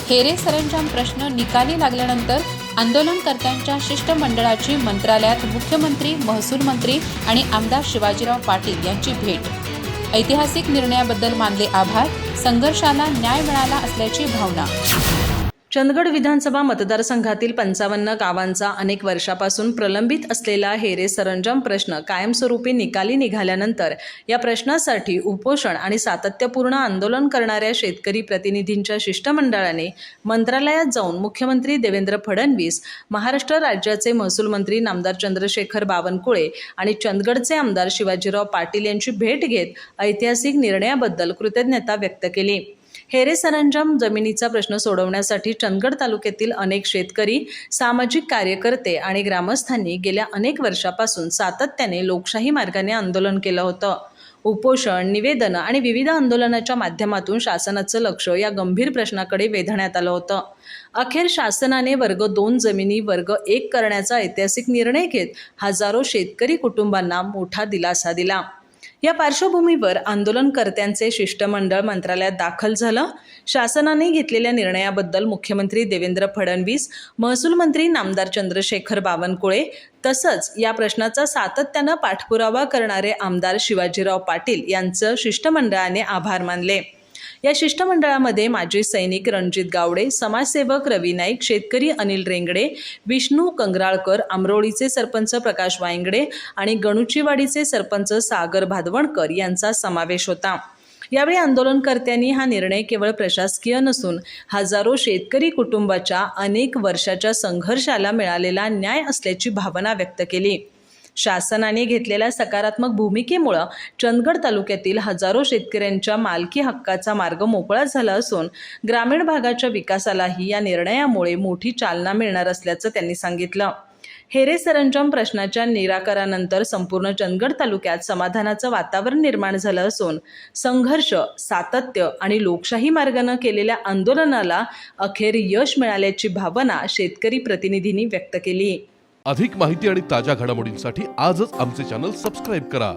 हेरे सरंजाम प्रश्न निकाली लागल्यानंतर आंदोलनकर्त्यांच्या शिष्टमंडळाची मंत्रालयात मुख्यमंत्री, महसूल मंत्री आणि आमदार शिवाजीराव पाटील यांची भेट। ऐतिहासिक निर्णयाबद्दल मानले आभार। संघर्षाला न्याय मिळाला असल्याची भावना। चंदगड विधानसभा मतदारसंघातील 55 गावांचा अनेक वर्षापासून प्रलंबित असलेला हेरे सरंजाम प्रश्न कायमस्वरूपी निकाली निघाल्यानंतर या प्रश्नासाठी उपोषण आणि सातत्यपूर्ण आंदोलन करणाऱ्या शेतकरी प्रतिनिधींच्या शिष्टमंडळाने मंत्रालयात जाऊन मुख्यमंत्री देवेंद्र फडणवीस, महाराष्ट्र राज्याचे महसूल मंत्री नामदार चंद्रशेखर बावनकुळे आणि चंदगडचे आमदार शिवाजीराव पाटील यांची भेट घेत ऐतिहासिक निर्णयाबद्दल कृतज्ञता व्यक्त केली। हेरे सरंजाम जमिनीचा प्रश्न सोडवण्यासाठी चंदगड तालुक्यातील अनेक शेतकरी, सामाजिक कार्यकर्ते आणि ग्रामस्थांनी गेल्या अनेक वर्षापासून सातत्याने लोकशाही मार्गाने आंदोलन केलं होतं। उपोषण, निवेदनं आणि विविध आंदोलनाच्या माध्यमातून शासनाचं लक्ष या गंभीर प्रश्नाकडे वेधण्यात आलं होतं। अखेर शासनाने वर्ग 2 जमिनी वर्ग 1 करण्याचा ऐतिहासिक निर्णय घेत हजारो शेतकरी कुटुंबांना मोठा दिलासा दिला। या पार्श्वभूमीवर आंदोलनकर्त्यांचे शिष्टमंडळ मंत्रालयात दाखल झालं। शासनाने घेतलेल्या निर्णयाबद्दल मुख्यमंत्री देवेंद्र फडणवीस, महसूल मंत्री नामदार चंद्रशेखर बावनकुळे तसंच या प्रश्नाचा सातत्यानं पाठपुरावा करणारे आमदार शिवाजीराव पाटील यांचं शिष्टमंडळाने आभार मानले। या शिष्टमंडळामध्ये माजी सैनिक रणजित गावडे, समाजसेवक रवी नाईक, शेतकरी अनिल रेंगडे, विष्णू कंगराळकर, आमरोळीचे सरपंच प्रकाश वायंगडे आणि गणुचीवाडीचे सरपंच सागर भादवणकर यांचा समावेश होता। यावेळी आंदोलनकर्त्यांनी हा निर्णय केवळ प्रशासकीय नसून हजारो शेतकरी कुटुंबाच्या अनेक वर्षाच्या संघर्षाला मिळालेला न्याय असल्याची भावना व्यक्त केली। शासनाने घेतलेल्या सकारात्मक भूमिकेमुळे चंदगड तालुक्यातील हजारो शेतकऱ्यांच्या मालकी हक्काचा मार्ग मोकळा झाला असून ग्रामीण भागाच्या विकासालाही या निर्णयामुळे मोठी चालना मिळणार असल्याचं त्यांनी सांगितलं। हेरे सरंजाम प्रश्नाच्या निराकरणानंतर संपूर्ण चंदगड तालुक्यात समाधानाचं वातावरण निर्माण झालं असून संघर्ष, सातत्य आणि लोकशाही मार्गाने केलेल्या आंदोलनाला अखेर यश मिळाल्याची भावना शेतकरी प्रतिनिधींनी व्यक्त केली। अधिक माहिती आणि ताज्या घडामोडींसाठी आजच आमचे चॅनल सबस्क्राइब करा।